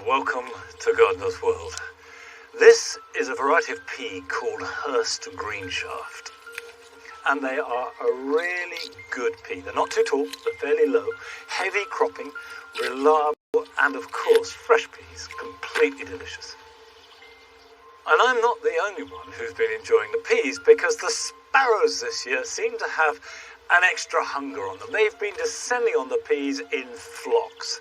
Welcome to Gardener's World. This is a variety of pea called Hurst Greenshaft. And they are a really good pea. They're not too tall, they're fairly low, heavy cropping, reliable, and of course, fresh peas, completely delicious. And I'm not the only one who's been enjoying the peas, because the sparrows this year seem to have an extra hunger on them. They've been descending on the peas in flocks.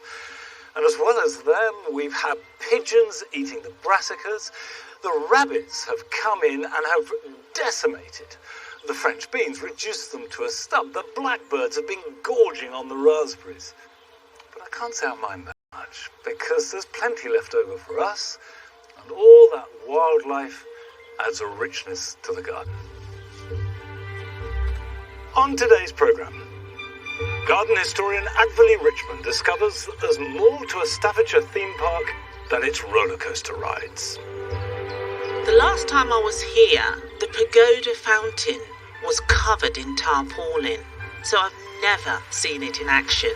And as well as them, we've had pigeons eating the brassicas. The rabbits have come in and have decimated the French beans, reduced them to a stub. The blackbirds have been gorging on the raspberries. But I can't say I mind that much, because there's plenty left over for us, and all that wildlife adds a richness to the garden. On today's programme, garden historian Adverley Richmond discovers that there's more to a Staffordshire theme park than its roller coaster rides. The last time I was here, the pagoda fountain was covered in tarpaulin, so I've never seen it in action.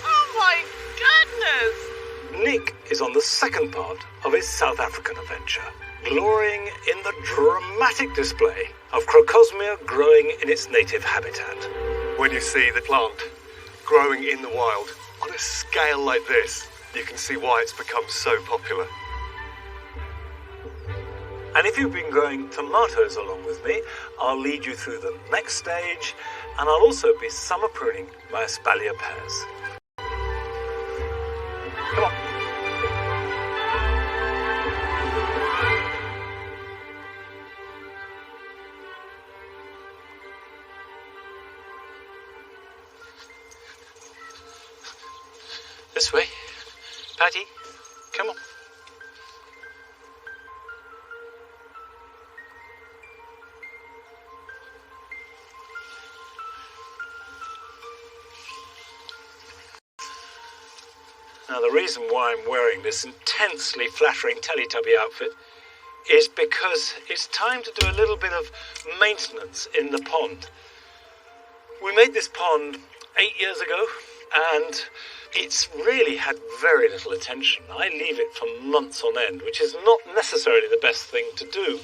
Oh my goodness! Nick is on the second part of his South African adventure, glorying in the dramatic display of Crocosmia growing in its native habitat. When you see the plant growing in the wild on a scale like this, you can see why it's become so popular. And if you've been growing tomatoes along with me, I'll lead you through the next stage, and I'll also be summer pruning my espalier pears. Come on. This way. Patty, come on. Now, the reason why I'm wearing this intensely flattering Teletubby outfit is because it's time to do a little bit of maintenance in the pond. We made this pond 8 years ago, and it's really had very little attention. I leave it for months on end, which is not necessarily the best thing to do.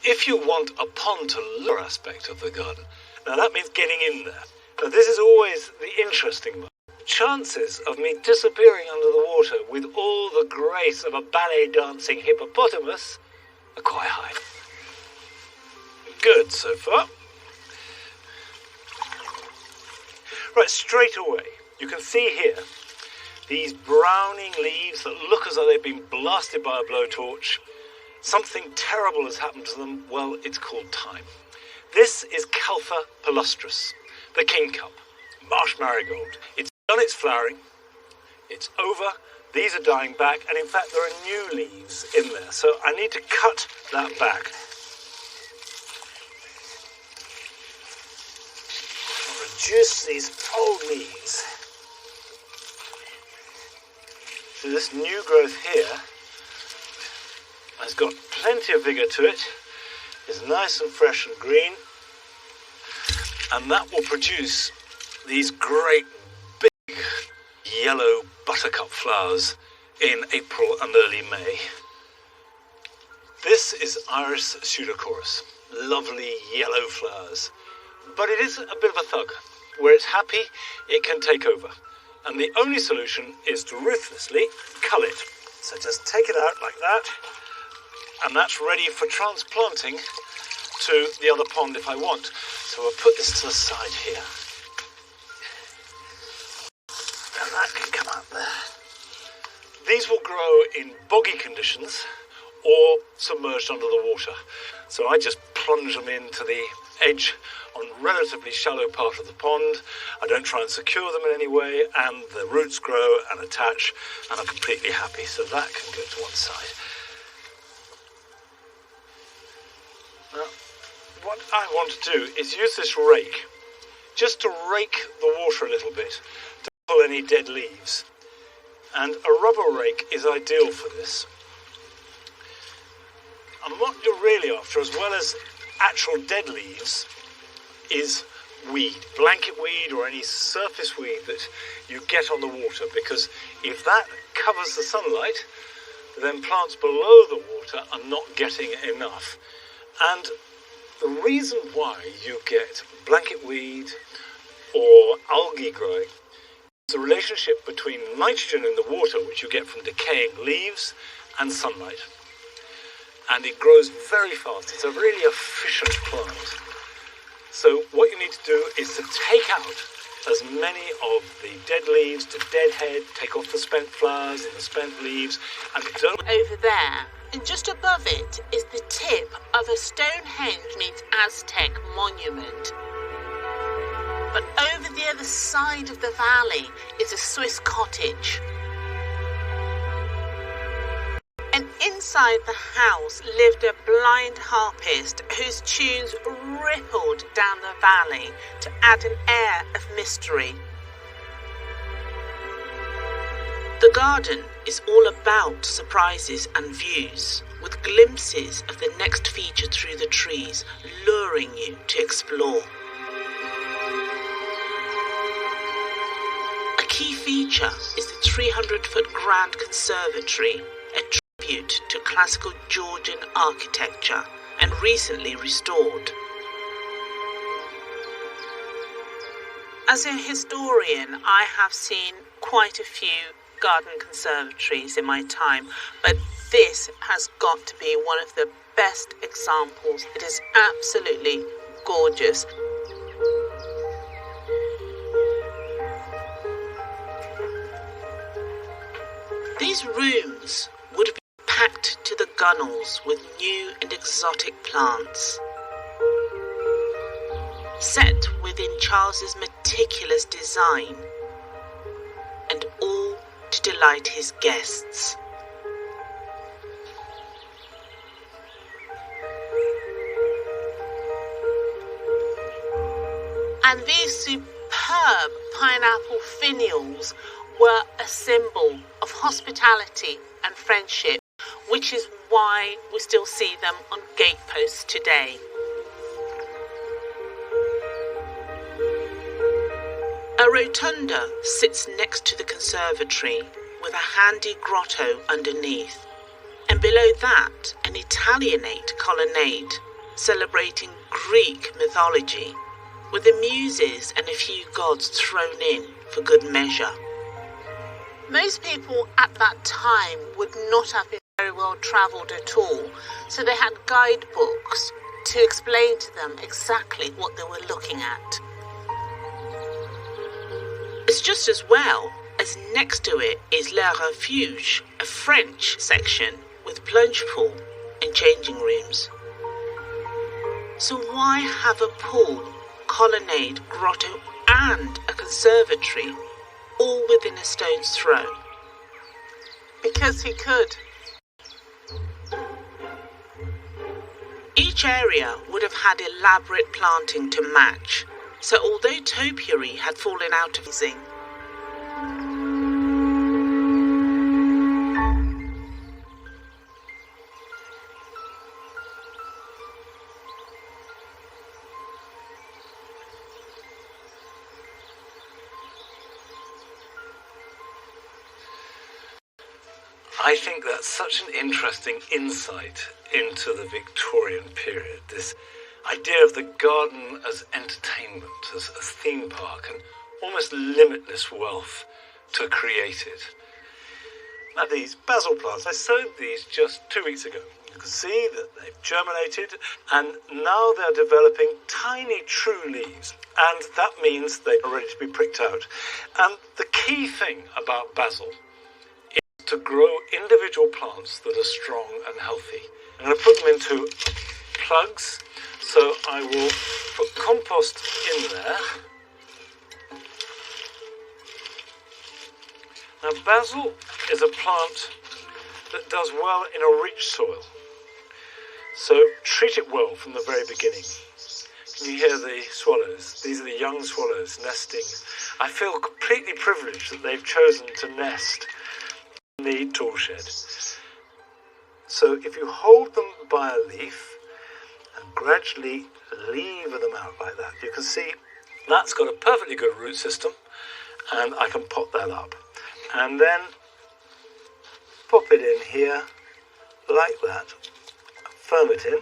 If you want a pond to lower aspect of the garden, now that means getting in there. Now, this is always the interesting moment. Chances of me disappearing under the water with all the grace of a ballet dancing hippopotamus are quite high. Good so far. Right, straight away, you can see here these browning leaves that look as though they've been blasted by a blowtorch. Something terrible has happened to them. Well, it's called time. This is Caltha palustris, the king cup, marsh marigold. It's done its flowering, it's over, these are dying back, and in fact there are new leaves in there, so I need to cut that back. Reduce these old leaves. So this new growth here has got plenty of vigour to it, is nice and fresh and green, and that will produce these great yellow buttercup flowers in April and early May. This is Iris pseudacorus, lovely yellow flowers, but it is a bit of a thug. Where it's happy, it can take over, and the only solution is to ruthlessly cull it. So just take it out like that, and that's ready for transplanting to the other pond if I want. So I'll put this to the side here. And that can come out there. These will grow in boggy conditions or submerged under the water. So I just plunge them into the edge on relatively shallow part of the pond. I don't try and secure them in any way, and the roots grow and attach, and I'm completely happy. So that can go to one side. Now, what I want to do is use this rake, just to rake the water a little bit, to pull any dead leaves. And a rubber rake is ideal for this. And what you're really after, as well as actual dead leaves, is weed, blanket weed or any surface weed that you get on the water, because if that covers the sunlight, then plants below the water are not getting enough. And the reason why you get blanket weed or algae growing is the relationship between nitrogen in the water, which you get from decaying leaves, and sunlight. And it grows very fast. It's a really efficient plant. So what you need to do is to take out as many of the dead leaves to dead head, take off the spent flowers and the spent leaves, and don't... Over there, and just above it, is the tip of a Stonehenge meets Aztec monument. But over the other side of the valley is a Swiss cottage. And inside the house lived a blind harpist whose tunes rippled down the valley to add an air of mystery. The garden is all about surprises and views, with glimpses of the next feature through the trees, luring you to explore. A key feature is the 300-foot grand conservatory, a tribute to classical Georgian architecture and recently restored. As a historian, I have seen quite a few garden conservatories in my time, but this has got to be one of the best examples. It is absolutely gorgeous. These rooms would have been packed to the gunnels with new and exotic plants, set within Charles's meticulous design, and all to delight his guests. And these superb pineapple finials were a symbol of hospitality and friendship, which is why we still see them on gateposts today. A rotunda sits next to the conservatory with a handy grotto underneath, and below that an Italianate colonnade celebrating Greek mythology, with the muses and a few gods thrown in for good measure. Most people at that time would not have been very well travelled at all, so they had guidebooks to explain to them exactly what they were looking at. It's just as well as next to it is Le Refuge, a French section with plunge pool and changing rooms. So why have a pool, colonnade, grotto and a conservatory all within a stone's throw? Because he could. Each area would have had elaborate planting to match, so although topiary had fallen out of using, I think that's such an interesting insight into the Victorian period, this idea of the garden as entertainment, as a theme park, and almost limitless wealth to create it. Now these basil plants, I sowed these just 2 weeks ago. You can see that they've germinated and now they're developing tiny true leaves, and that means they are ready to be pricked out. And the key thing about basil is to grow individual plants that are strong and healthy. I'm going to put them into plugs, so I will put compost in there. Now basil is a plant that does well in a rich soil, so treat it well from the very beginning. Can you hear the swallows? These are the young swallows nesting. I feel completely privileged that they've chosen to nest in the tool shed. So if you hold them by a leaf and gradually lever them out like that, you can see That's got a perfectly good root system, and I can pot that up. And then pop it in here, like that, firm it in.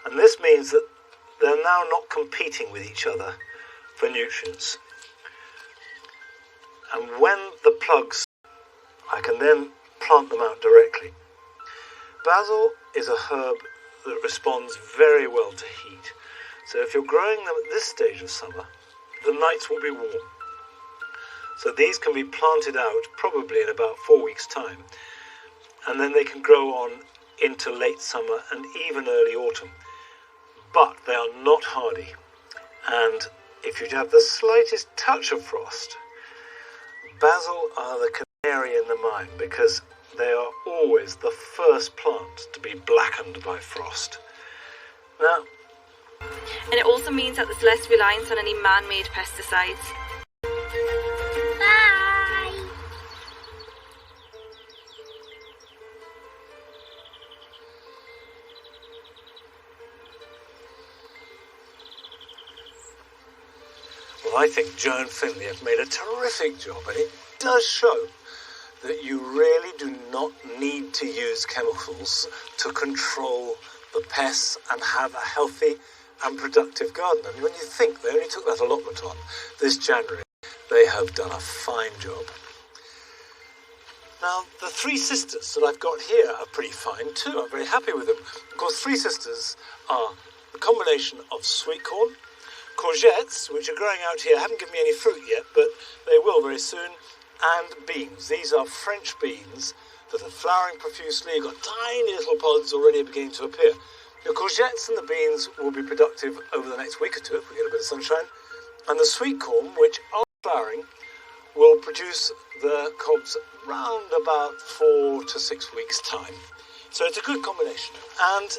And this means that they're now not competing with each other for nutrients. And when the plugs, I can then plant them out directly. Basil is a herb that responds very well to heat. So if you're growing them at this stage of summer, the nights will be warm. So these can be planted out probably in about 4 weeks' time. And then they can grow on into late summer and even early autumn. But they are not hardy. And if you have the slightest touch of frost, basil are the canary in the mine, because they are always the first plant to be blackened by frost. Now, and it also means that there's less reliance on any man-made pesticides. Bye! well, I think Joe and Finley have made a terrific job, and it does show that you really do not need to use chemicals to control the pests and have a healthy and productive garden. I mean, when you think they only took that allotment on this January, they have done a fine job. Now, the three sisters that I've got here are pretty fine too. I'm very happy with them. Of course, three sisters are a combination of sweet corn, courgettes, which are growing out here, haven't given me any fruit yet, but they will very soon, and beans. These are French beans that are flowering profusely. You've got tiny little pods already beginning to appear. The courgettes and the beans will be productive over the next week or two if we get a bit of sunshine. And the sweet corn, which are flowering, will produce the cobs round about 4 to 6 weeks' time. So it's a good combination. And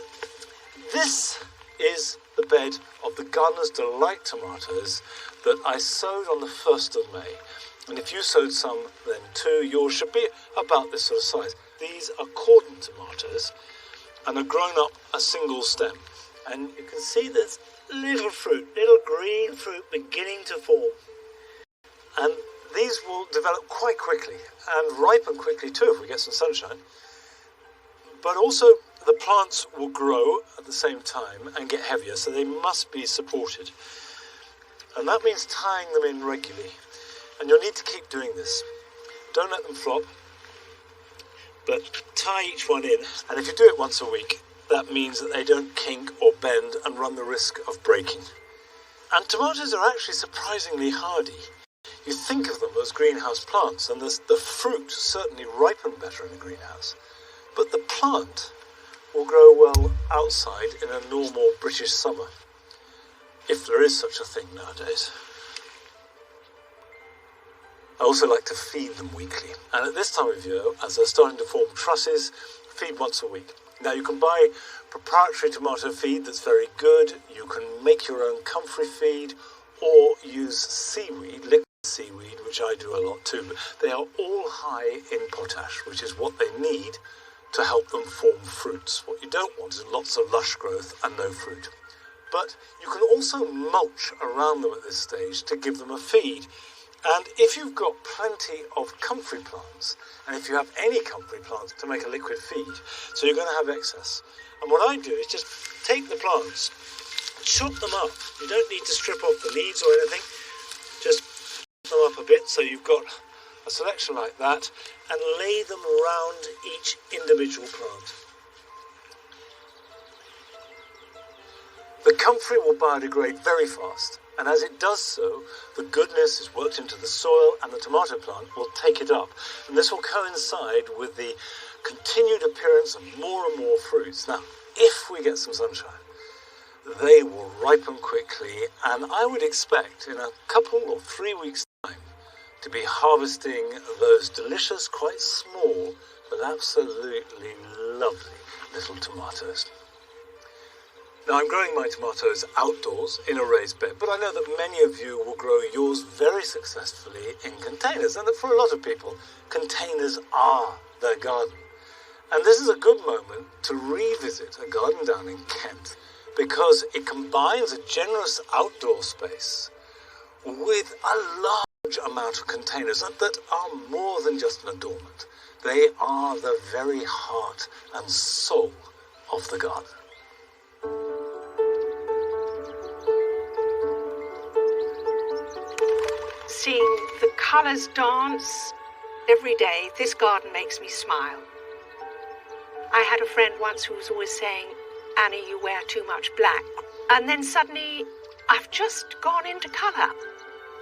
this is the bed of the Gardener's Delight tomatoes that I sowed on the 1st of May. And if you sowed some then too, yours should be about this sort of size. These are cordon tomatoes and are grown up a single stem. And you can see there's little fruit, little green fruit beginning to form. And these will develop quite quickly and ripen quickly too if we get some sunshine. But also the plants will grow at the same time and get heavier, so they must be supported. And that means tying them in regularly. And you'll need to keep doing this. Don't let them flop, but tie each one in. And if you do it once a week, that means that they don't kink or bend and run the risk of breaking. And tomatoes are actually surprisingly hardy. You think of them as greenhouse plants, and the fruit certainly ripen better in a greenhouse. But the plant will grow well outside in a normal British summer, if there is such a thing nowadays. I also like to feed them weekly, and at this time of year, as they're starting to form trusses, feed once a week. Now you can buy proprietary tomato feed that's very good, you can make your own comfrey feed, or use seaweed, liquid seaweed, which I do a lot too. They are all high in potash, which is what they need to help them form fruits. What you don't want is lots of lush growth and no fruit. But you can also mulch around them at this stage to give them a feed. And if you've got plenty of comfrey plants, and if you have any comfrey plants to make a liquid feed, so you're going to have excess. And what I do is just take the plants, chop them up. You don't need to strip off the leaves or anything. Just chop them up a bit so you've got a selection like that, and lay them around each individual plant. The comfrey will biodegrade very fast, and as it does so, the goodness is worked into the soil and the tomato plant will take it up. And this will coincide with the continued appearance of more and more fruits. Now, if we get some sunshine, they will ripen quickly, and I would expect in a couple or 3 weeks' time to be harvesting those delicious, quite small, but absolutely lovely little tomatoes. Now, I'm growing my tomatoes outdoors in a raised bed, but I know that many of you will grow yours very successfully in containers, and that for a lot of people, containers are their garden. And this is a good moment to revisit a garden down in Kent because it combines a generous outdoor space with a large amount of containers that are more than just an adornment. They are the very heart and soul of the garden. Seeing the colours dance every day, this garden makes me smile. I had a friend once who was always saying, "Annie, you wear too much black." And then suddenly, I've just gone into colour.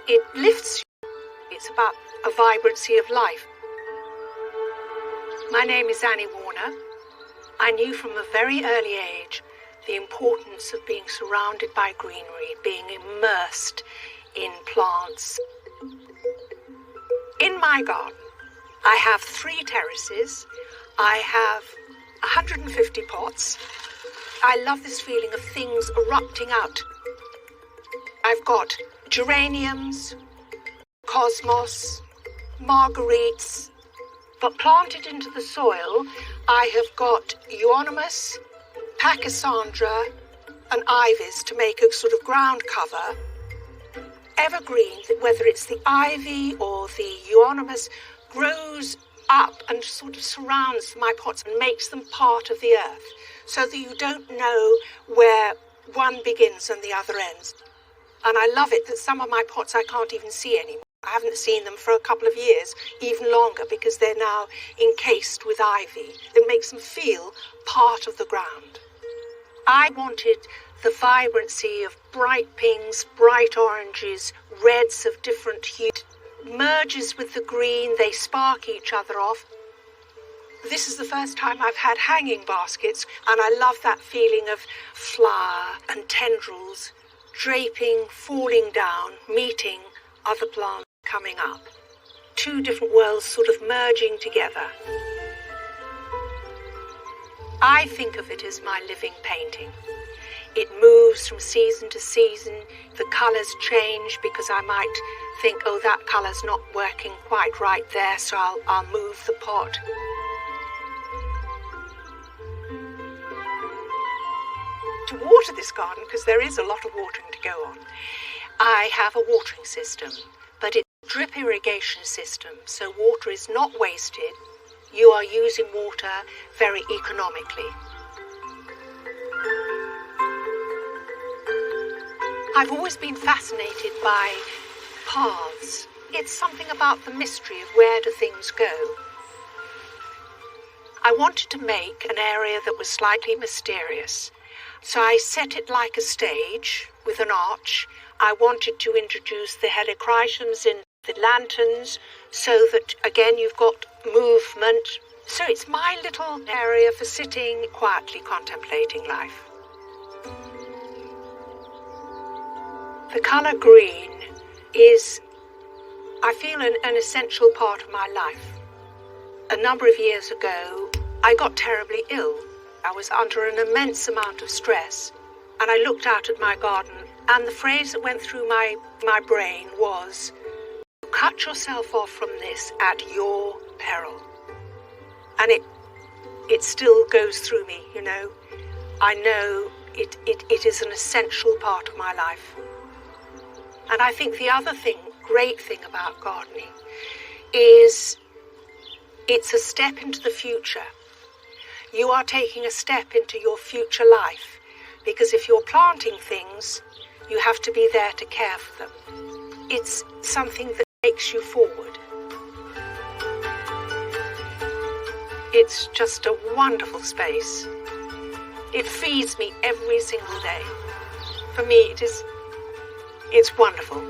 It lifts you. It's about a vibrancy of life. My name is Annie Warner. I knew from a very early age the importance of being surrounded by greenery, being immersed in plants. In my garden, I have 3 terraces. I have 150 pots. I love this feeling of things erupting out. I've got geraniums, cosmos, marguerites, but planted into the soil, I have got euonymus, pachysandra, and ivies to make a sort of ground cover. Evergreen, whether it's the ivy or the euonymus, grows up and sort of surrounds my pots and makes them part of the earth, so that you don't know where one begins and the other ends. And I love it that some of my pots I can't even see anymore. I haven't seen them for a couple of years, even longer, because they're now encased with ivy. It makes them feel part of the ground. I wanted the vibrancy of bright pinks, bright oranges, reds of different hues. Merges with the green, they spark each other off. This is the first time I've had hanging baskets, and I love that feeling of flower and tendrils draping, falling down, meeting other plants coming up. 2 different worlds sort of merging together. I think of it as my living painting. It moves from season to season. The colours change because I might think, oh, that colour's not working quite right there, so I'll move the pot. To water this garden, because there is a lot of watering to go on, I have a watering system, but it's a drip irrigation system, so water is not wasted. You are using water very economically. I've always been fascinated by paths. It's something about the mystery of where do things go. I wanted to make an area that was slightly mysterious, so I set it like a stage with an arch. I wanted to introduce the helichrysums in the lanterns so that, again, you've got movement. So it's my little area for sitting quietly contemplating life. The colour green is, I feel, an essential part of my life. A number of years ago, I got terribly ill. I was under an immense amount of stress, and I looked out at my garden, and the phrase that went through my brain was, cut yourself off from this at your peril. And it still goes through me, you know. I know it is an essential part of my life. And I think the other great thing about gardening is it's a step into the future. You are taking a step into your future life, because if you're planting things, you have to be there to care for them. It's something that takes you forward. It's just a wonderful space. It feeds me every single day. For me, it's wonderful.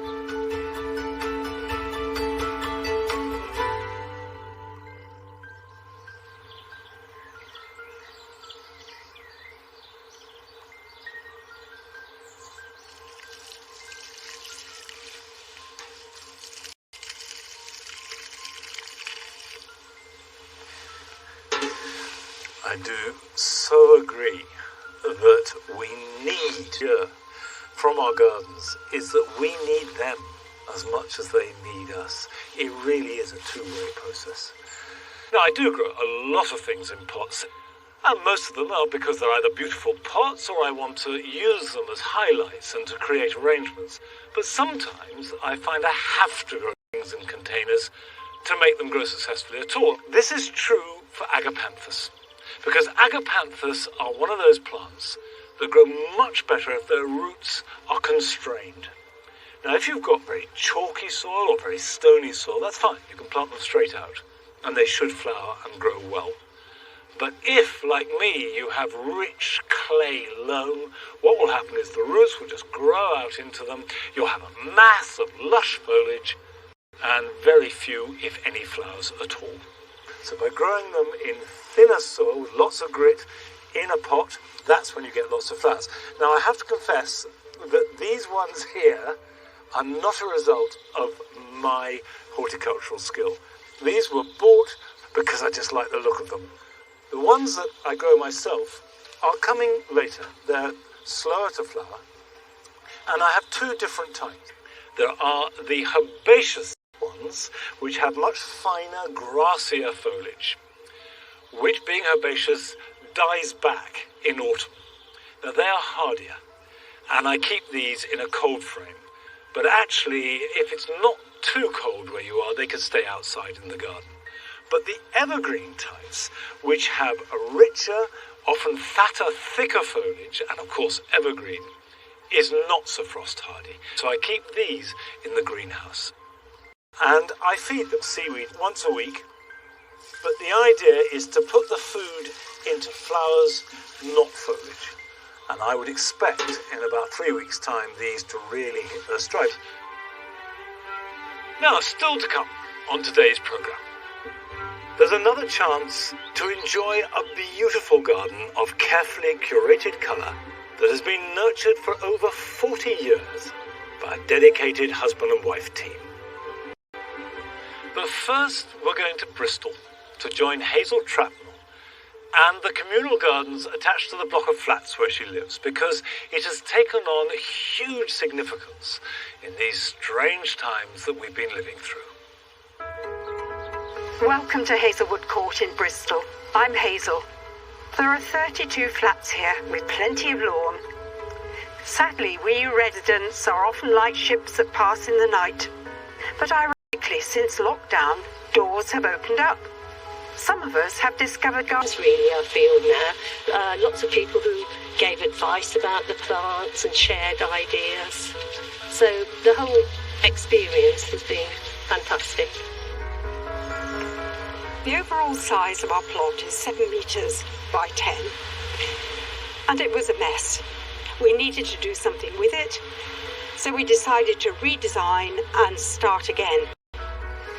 I do so agree that we need from our gardens is that we need them as much as they need us. It really is a two-way process. Now, I do grow a lot of things in pots, And most of them are because they're either beautiful pots or I want to use them as highlights and to create arrangements. But sometimes I find I have to grow things in containers to make them grow successfully at all. This is true for agapanthus, because agapanthus are one of those plants that grow much better if their roots are constrained. Now, if you've got very chalky soil or very stony soil, that's fine. You can plant them straight out, and they should flower and grow well. But if, like me, you have rich clay loam, what will happen is the roots will just grow out into them. You'll have a mass of lush foliage and very few, if any, flowers at all. So by growing them in thinner soil with lots of grit in a pot, that's when you get lots of flowers. Now, I have to confess that these ones here are not a result of my horticultural skill. These were bought because I just like the look of them. The ones that I grow myself are coming later. They're slower to flower. And I have two different types. There are the herbaceous ones, which have much finer, grassier foliage, which, being herbaceous, dies back in autumn. Now, they are hardier, and I keep these in a cold frame. But actually, if it's not too cold where you are, they can stay outside in the garden. But the evergreen types, which have a richer, often fatter, thicker foliage, and of course evergreen, is not so frost hardy. So I keep these in the greenhouse. And I feed them seaweed once a week. But the idea is to put the food into flowers, not foliage. And I would expect in about 3 weeks' time these to really hit their stride. Now, still to come on today's programme. There's another chance to enjoy a beautiful garden of carefully curated colour that has been nurtured for over 40 years by a dedicated husband and wife team. But first, we're going to Bristol to join Hazel Trapnell and the communal gardens attached to the block of flats where she lives, because it has taken on huge significance in these strange times that we've been living through. Welcome to Hazelwood Court in Bristol. I'm Hazel. There are 32 flats here with plenty of lawn. Sadly, we residents are often like ships that pass in the night. But ironically, since lockdown, doors have opened up. Some of us have discovered gardens. Really, I feel now. Lots of people who gave advice about the plants and shared ideas. So the whole experience has been fantastic. The overall size of our plot is 7 metres by 10. And it was a mess. We needed to do something with it. So we decided to redesign and start again.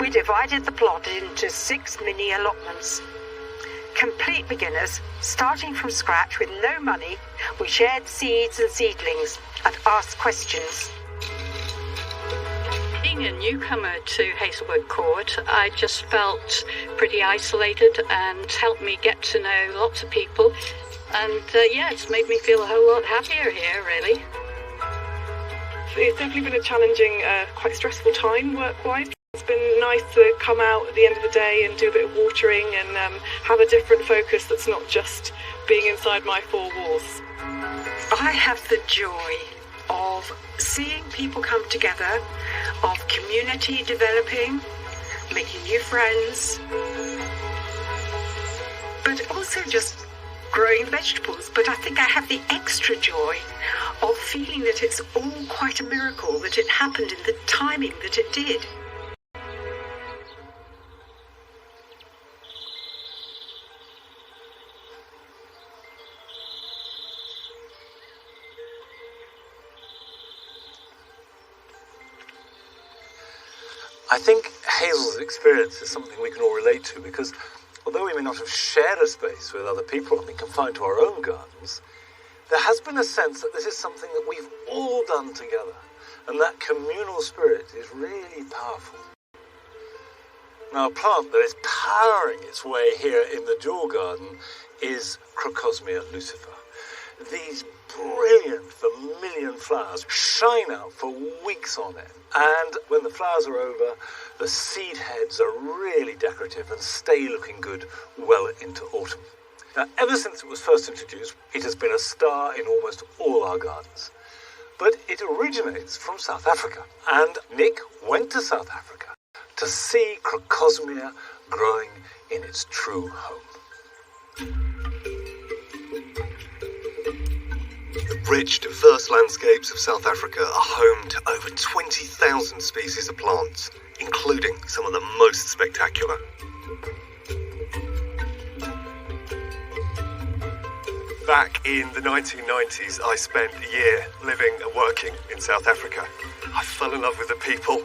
We divided the plot into 6 mini allotments. Complete beginners, starting from scratch with no money, we shared seeds and seedlings and asked questions. Being a newcomer to Hazelwood Court, I just felt pretty isolated and helped me get to know lots of people. And it's made me feel a whole lot happier here, really. It's definitely been a challenging, quite stressful time work-wise. It's been nice to come out at the end of the day and do a bit of watering and have a different focus that's not just being inside my 4 walls. I have the joy of seeing people come together, of community developing, making new friends, but also just growing vegetables. But I think I have the extra joy of feeling that it's all quite a miracle that it happened in the timing that it did. I think Hazel's experience is something we can all relate to, because although we may not have shared a space with other people and been confined to our own gardens, there has been a sense that this is something that we've all done together, and that communal spirit is really powerful. Now, a plant that is powering its way here in the Jewel Garden is Crocosmia Lucifer. These brilliant vermilion flowers shine out for weeks on end. And when the flowers are over, the seed heads are really decorative and stay looking good well into autumn. Now, ever since it was first introduced, it has been a star in almost all our gardens. But it originates from South Africa, and Nick went to South Africa to see Crocosmia growing in its true home. The rich, diverse landscapes of South Africa are home to over 20,000 species of plants, including some of the most spectacular. Back in the 1990s, I spent a year living and working in South Africa. I fell in love with the people,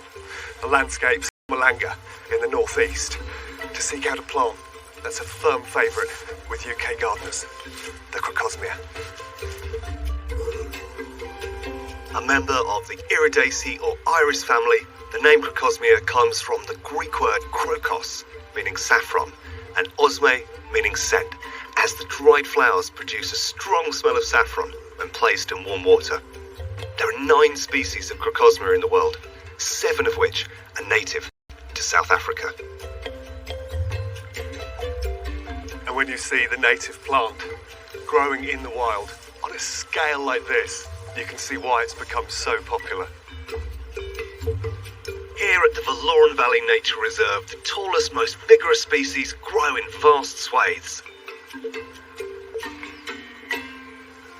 the landscapes, Malanga in the northeast, to seek out a plant that's a firm favourite with UK gardeners, the Crocosmia. A member of the Iridaceae or iris family, the name Crocosmia comes from the Greek word krokos, meaning saffron, and osme, meaning scent, as the dried flowers produce a strong smell of saffron when placed in warm water. There are 9 species of Crocosmia in the world, 7 of which are native to South Africa. And when you see the native plant growing in the wild on a scale like this, you can see why it's become so popular. Here at the Valoran Valley Nature Reserve, the tallest, most vigorous species grow in vast swathes.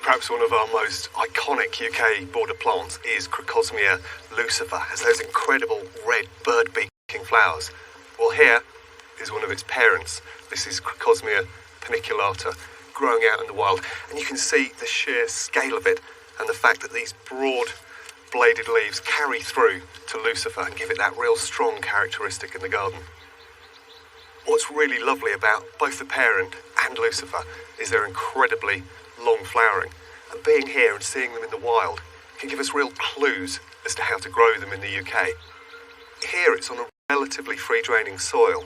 Perhaps one of our most iconic UK border plants is Crocosmia Lucifer, has those incredible red bird-beaking flowers. Well, here is one of its parents. This is Crocosmia paniculata, growing out in the wild, and you can see the sheer scale of it and the fact that these broad bladed leaves carry through to Lucifer and give it that real strong characteristic in the garden. What's really lovely about both the parent and Lucifer is their incredibly long flowering, and being here and seeing them in the wild can give us real clues as to how to grow them in the UK. Here it's on a relatively free-draining soil,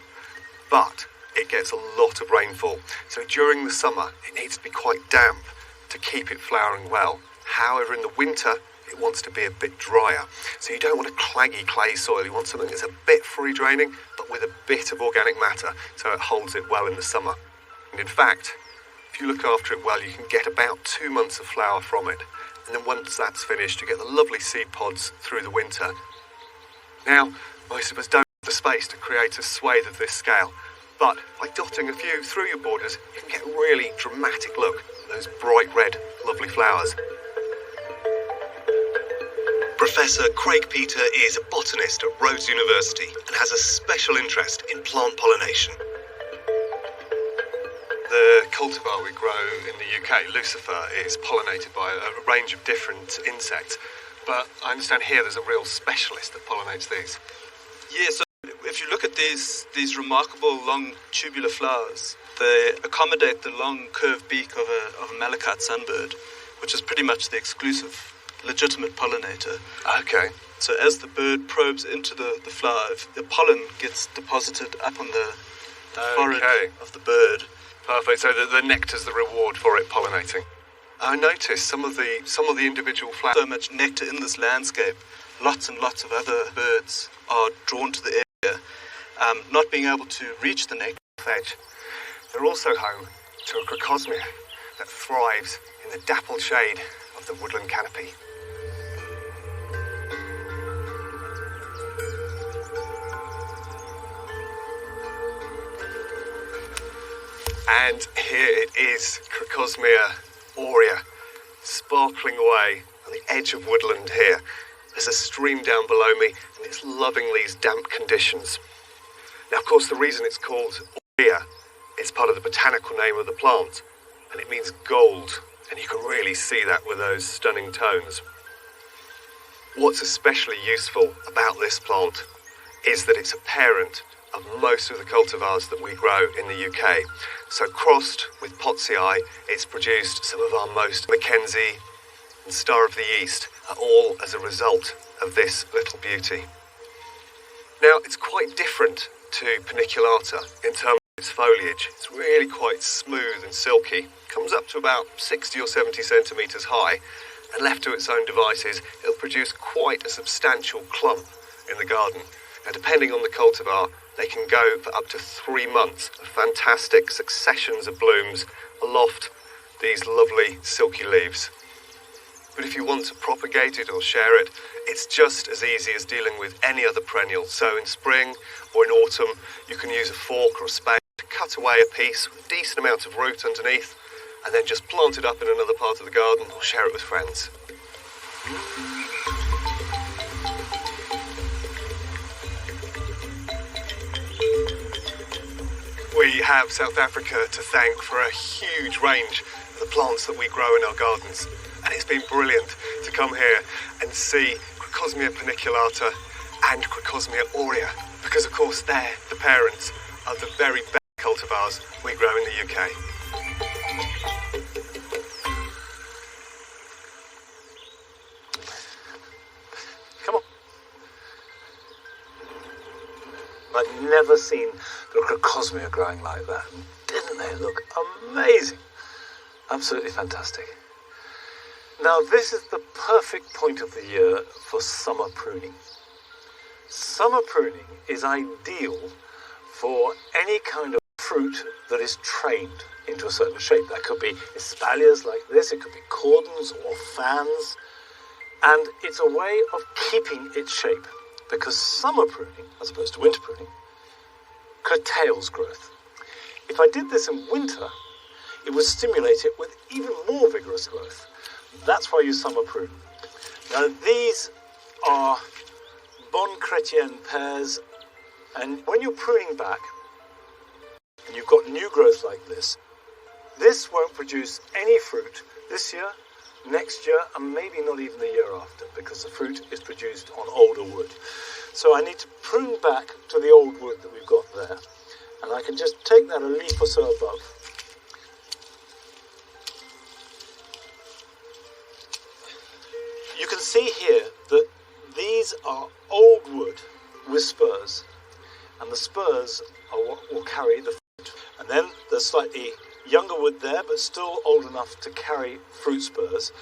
but it gets a lot of rainfall, so during the summer it needs to be quite damp to keep it flowering well. However, in the winter it wants to be a bit drier, so you don't want a claggy clay soil. You want something that's a bit free-draining but with a bit of organic matter so it holds it well in the summer. And in fact, if you look after it well, you can get about 2 months of flower from it, and then once that's finished you get the lovely seed pods through the winter. Now, most of us don't have the space to create a swathe of this scale, but by dotting a few through your borders you can get a really dramatic look at those bright red lovely flowers. Professor Craig Peter is a botanist at Rhodes University and has a special interest in plant pollination. The cultivar we grow in the UK, Lucifer, is pollinated by a range of different insects, but I understand here there's a real specialist that pollinates these. Yeah, so if you look at these remarkable long tubular flowers, they accommodate the long curved beak of a malachite sunbird, which is pretty much the exclusive legitimate pollinator. Okay. So as the bird probes into the flower, the pollen gets deposited up on the forehead of the bird. Perfect. So the nectar's the reward for it pollinating. I noticed some of the individual flowers. So much nectar in this landscape. Lots and lots of other birds are drawn to the area, not being able to reach the nectar Edge. They're also home to a Crocosmia that thrives in the dappled shade of the woodland canopy. And here it is, Crocosmia aurea, sparkling away on the edge of woodland here. There's a stream down below me, and it's loving these damp conditions. Now, of course, the reason it's called aurea, it's part of the botanical name of the plant, and it means gold, and you can really see that with those stunning tones. What's especially useful about this plant is that it's a parent of most of the cultivars that we grow in the UK. So crossed with Potsii, it's produced some of our most Mackenzie and Star of the East, all as a result of this little beauty. Now, it's quite different to paniculata in terms of its foliage. It's really quite smooth and silky, comes up to about 60 or 70 centimetres high, and left to its own devices, it'll produce quite a substantial clump in the garden. Now, depending on the cultivar, they can go for up to 3 months of fantastic successions of blooms aloft these lovely silky leaves. But if you want to propagate it or share it, it's just as easy as dealing with any other perennial. So in spring or in autumn, you can use a fork or a spade to cut away a piece with a decent amount of root underneath, and then just plant it up in another part of the garden or share it with friends. We have South Africa to thank for a huge range of the plants that we grow in our gardens. And it's been brilliant to come here and see Crocosmia paniculata and Crocosmia aurea, because of course they're the parents of the very best cultivars we grow in the UK. Come on. I'd never seen the Crocosmia growing like that. Didn't they look amazing? Absolutely fantastic. Now, this is the perfect point of the year for summer pruning. Summer pruning is ideal for any kind of fruit that is trained into a certain shape. That could be espaliers like this, it could be cordons or fans, and it's a way of keeping its shape, because summer pruning, as opposed to winter pruning, curtails growth. If I did this in winter, it would stimulate it with even more vigorous growth. That's why I use summer prune. Now, these are Bon Chrétien pears, and when you're pruning back and you've got new growth like this won't produce any fruit this year, next year, and maybe not even the year after, because the fruit is produced on older wood. So I need to prune back to the old wood that we've got there, and I can just take that a leaf or so above. You can see here that these are old wood with spurs, and the spurs are what will carry the fruit. And then there's slightly younger wood there, but still old enough to carry fruit spurs.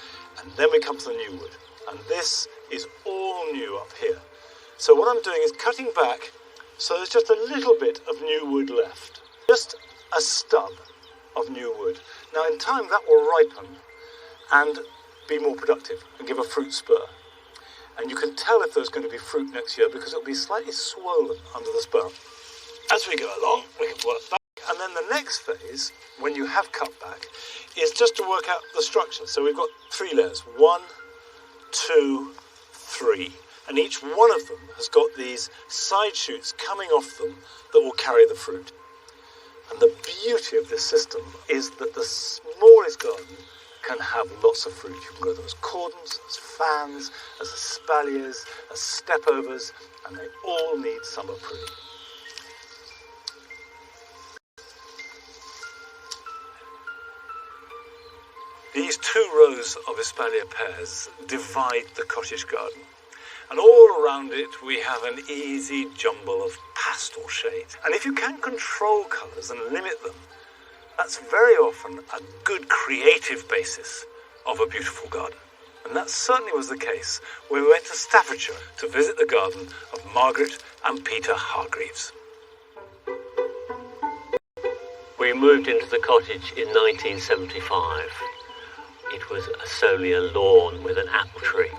And then we come to the new wood, and this is all new up here. So what I'm doing is cutting back so there's just a little bit of new wood left, just a stub of new wood. Now in time that will ripen and be more productive and give a fruit spur. And you can tell if there's going to be fruit next year because it'll be slightly swollen under the spur. As we go along, we can work back. And then the next phase, when you have cut back, is just to work out the structure. So we've got 3 layers, 1, 2, 3. And each one of them has got these side shoots coming off them that will carry the fruit. And the beauty of this system is that the smallest garden can have lots of fruit. You can grow them as cordons, as fans, as espaliers, as stepovers, and they all need summer pruning. These 2 rows of espalier pears divide the cottage garden. And all around it we have an easy jumble of pastel shades. And if you can control colours and limit them, that's very often a good creative basis of a beautiful garden. And that certainly was the case when we went to Staffordshire to visit the garden of Margaret and Peter Hargreaves. We moved into the cottage in 1975. It was solely a lawn with an apple tree.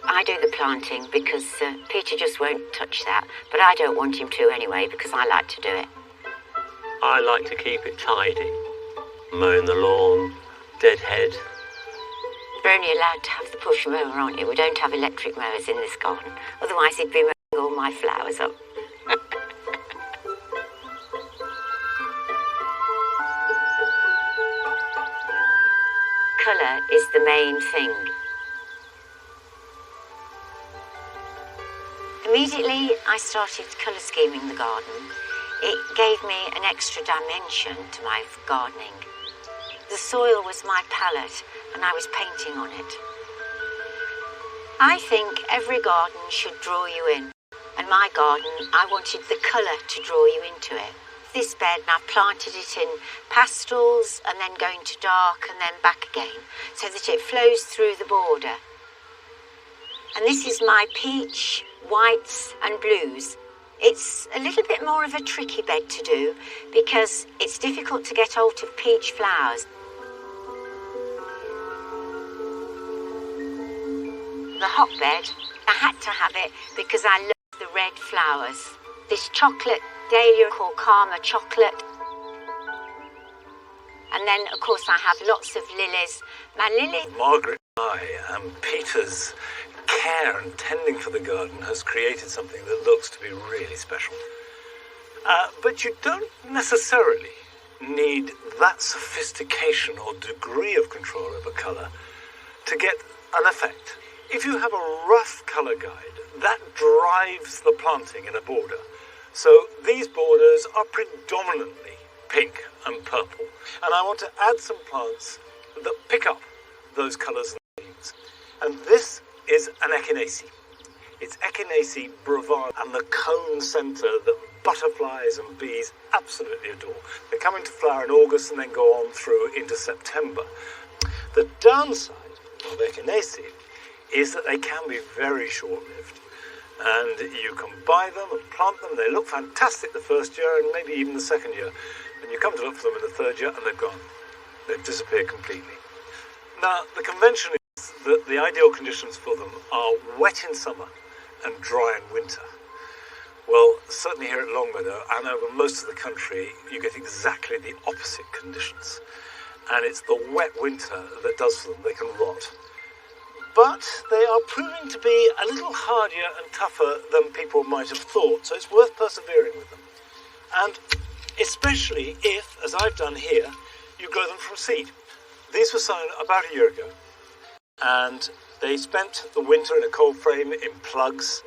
I do the planting because Peter just won't touch that, but I don't want him to anyway because I like to do it. I like to keep it tidy. Mowing the lawn, deadhead. We're only allowed to have the push mower, aren't you? We don't have electric mowers in this garden, otherwise he'd be mowing all my flowers up. Colour is the main thing. Immediately I started colour scheming the garden. It gave me an extra dimension to my gardening. The soil was my palette and I was painting on it. I think every garden should draw you in. And my garden, I wanted the colour to draw you into it. This bed, and I've planted it in pastels and then going to dark and then back again, so that it flows through the border. And this is my peach, whites and blues. It's a little bit more of a tricky bed to do because it's difficult to get hold of peach flowers. The hotbed, I had to have it because I love the red flowers. This chocolate dahlia called Karma chocolate. And then, of course, I have lots of lilies. My lily... Margaret and I and Peter's care and tending for the garden has created something that looks to be really special. But you don't necessarily need that sophistication or degree of control over colour to get an effect. If you have a rough colour guide, that drives the planting in a border. So these borders are predominantly pink and purple. And I want to add some plants that pick up those colours and themes. And this is an echinacea. It's Echinacea bravada and the cone centre that butterflies and bees absolutely adore. They come into flower in August and then go on through into September. The downside of Echinacea is that they can be very short-lived. And you can buy them and plant them. They look fantastic the first year and maybe even the second year. And you come to look for them in the third year and they're gone. They've disappeared completely. Now, the convention is that the ideal conditions for them are wet in summer and dry in winter. Well, certainly here at Longmeadow and over most of the country, you get exactly the opposite conditions. And it's the wet winter that does for them. They can rot. But they are proving to be a little hardier and tougher than people might have thought, so it's worth persevering with them. And especially if, as I've done here, you grow them from seed. These were sown about a year ago, and they spent the winter in a cold frame in plugs.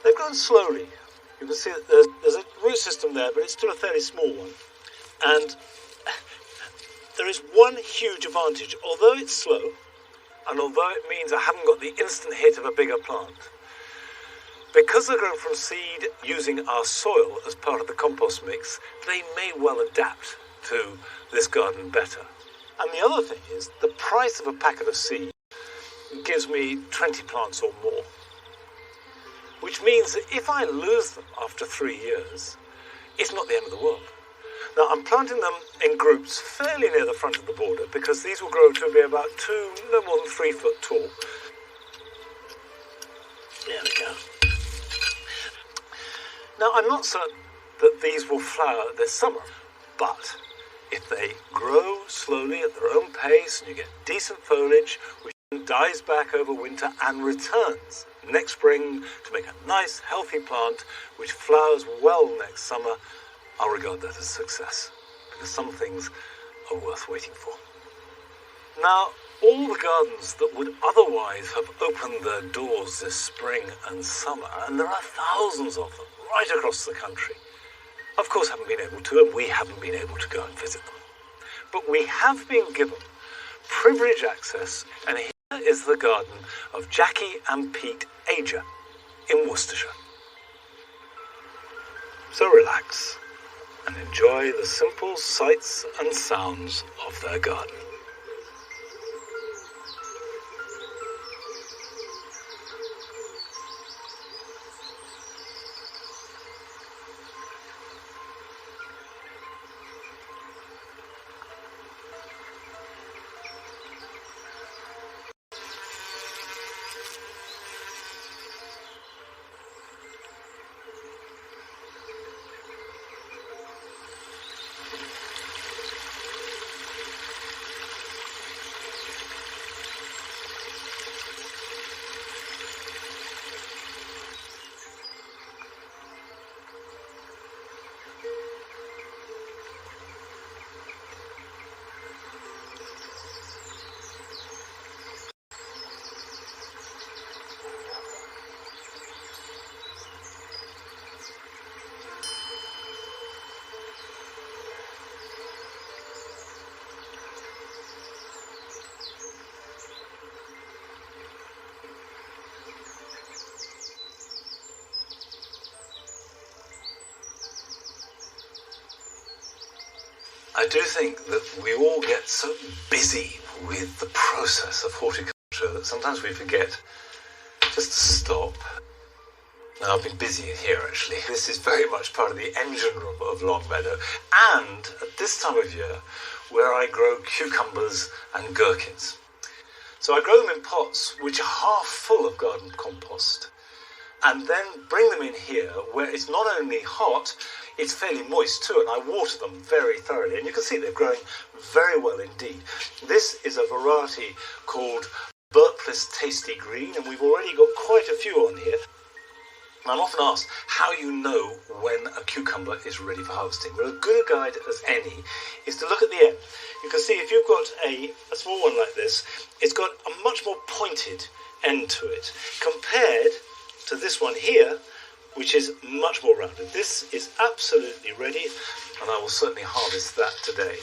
They've grown slowly. You can see that there's a root system there, but it's still a fairly small one. And there is one huge advantage. Although it's slow, and although it means I haven't got the instant hit of a bigger plant, because they're grown from seed using our soil as part of the compost mix, they may well adapt to this garden better. And the other thing is, the price of a packet of seed gives me 20 plants or more. Which means that if I lose them after 3 years, it's not the end of the world. Now, I'm planting them in groups fairly near the front of the border because these will grow to be about no more than 3 foot tall. There we go. Now, I'm not certain that these will flower this summer, but if they grow slowly at their own pace and you get decent foliage, which dies back over winter and returns next spring to make a nice, healthy plant which flowers well next summer, I'll regard that as success, because some things are worth waiting for. Now, all the gardens that would otherwise have opened their doors this spring and summer, and there are thousands of them right across the country, of course haven't been able to, and we haven't been able to go and visit them. But we have been given privileged access, and here is the garden of Jackie and Pete Ager in Worcestershire. So relax and enjoy the simple sights and sounds of their garden. I do think that we all get so busy with the process of horticulture that sometimes we forget just to stop. Now, I've been busy in here, actually. This is very much part of the engine room of Longmeadow, and at this time of year, where I grow cucumbers and gherkins. So I grow them in pots which are half full of garden compost, and then bring them in here where it's not only hot, it's fairly moist too, and I water them very thoroughly. And you can see they're growing very well indeed. This is a variety called Burpless Tasty Green, and we've already got quite a few on here. I'm often asked how you know when a cucumber is ready for harvesting. Well, a good guide as any is to look at the end. You can see if you've got a small one like this, it's got a much more pointed end to it compared to this one here, which is much more rounded. This is absolutely ready, and I will certainly harvest that today.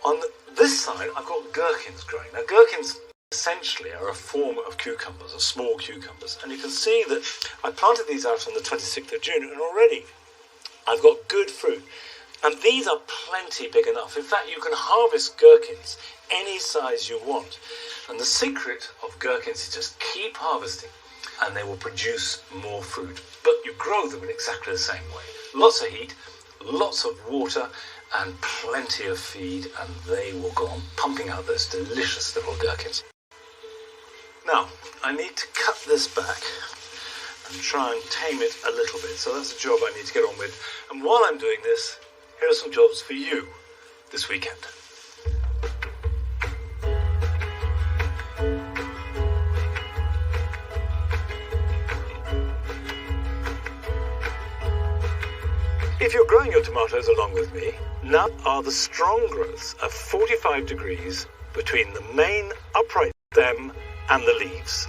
On this side, I've got gherkins growing. Now, gherkins essentially are a form of cucumbers, of small cucumbers, and you can see that I planted these out on the 26th of June, and already I've got good fruit. And these are plenty big enough. In fact, you can harvest gherkins any size you want. And the secret of gherkins is just keep harvesting, and they will produce more fruit. But you grow them in exactly the same way. Lots of heat, lots of water, and plenty of feed, and they will go on pumping out those delicious little gherkins. Now, I need to cut this back and try and tame it a little bit. So that's a job I need to get on with. And while I'm doing this, here are some jobs for you this weekend. If you're growing your tomatoes along with me, now are the strong growths of 45 degrees between the main upright stem and the leaves.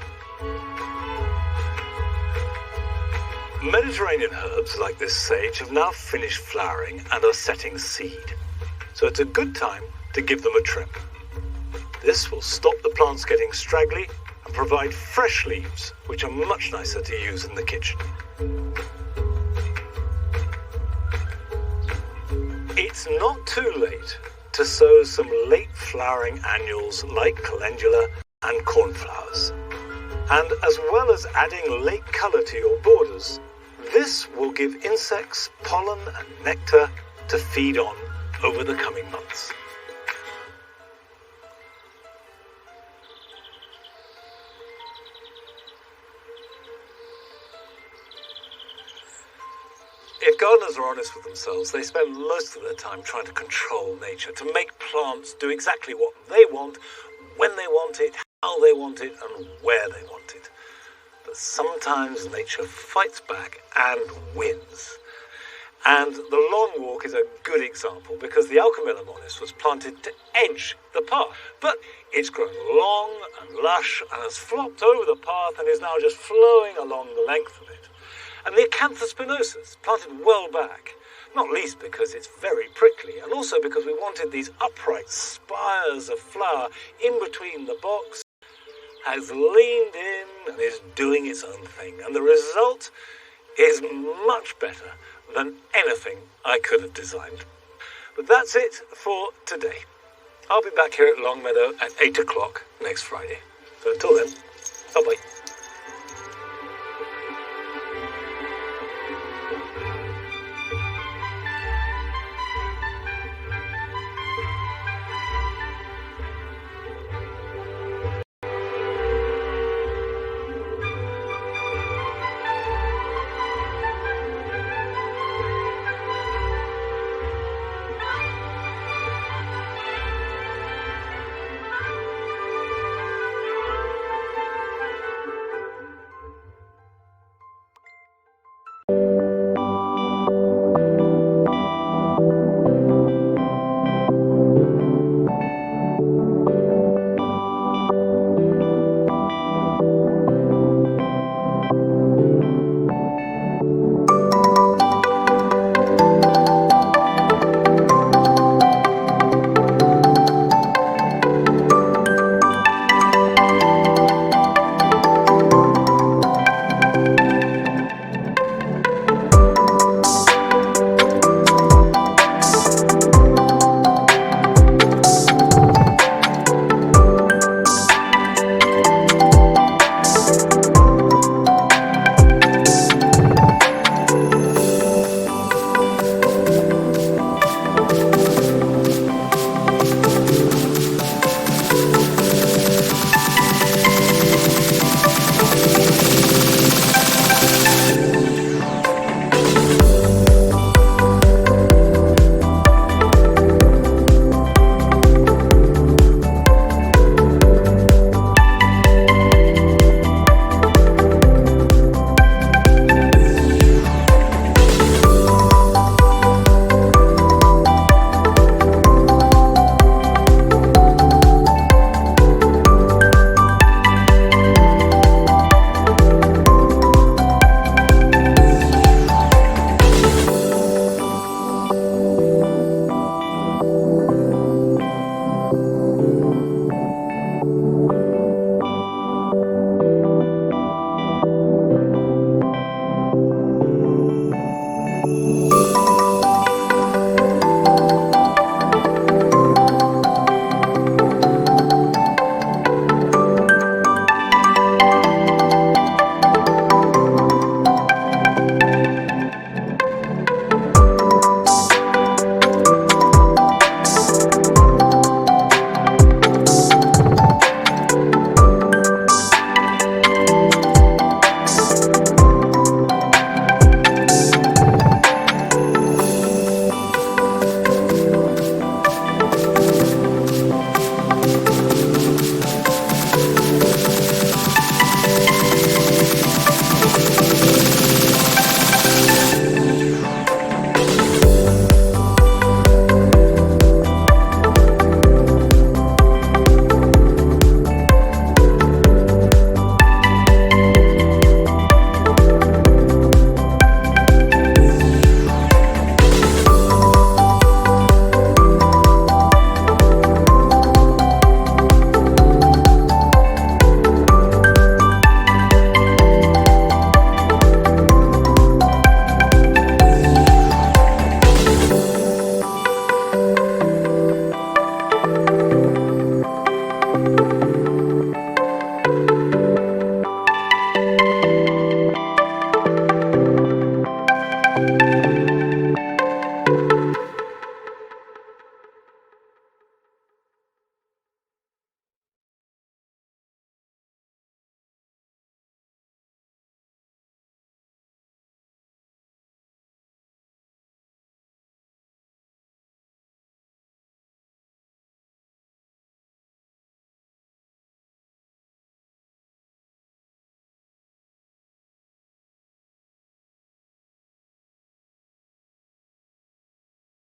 Mediterranean herbs like this sage have now finished flowering and are setting seed, so it's a good time to give them a trim. This will stop the plants getting straggly and provide fresh leaves, which are much nicer to use in the kitchen. It's not too late to sow some late flowering annuals like calendula and cornflowers. And as well as adding late colour to your borders, this will give insects pollen and nectar to feed on over the coming months. If gardeners are honest with themselves, they spend most of their time trying to control nature, to make plants do exactly what they want, when they want it, how they want it, and where they want it. But sometimes nature fights back and wins. And the lawn walk is a good example, because the Alchemilla monis was planted to edge the path. But it's grown long and lush and has flopped over the path and is now just flowing along the length of it. And the Caltha spinosus, planted well back, not least because it's very prickly, and also because we wanted these upright spires of flower in between the box, has leaned in and is doing its own thing. And the result is much better than anything I could have designed. But that's it for today. I'll be back here at Longmeadow at 8 o'clock next Friday. So until then, bye-bye.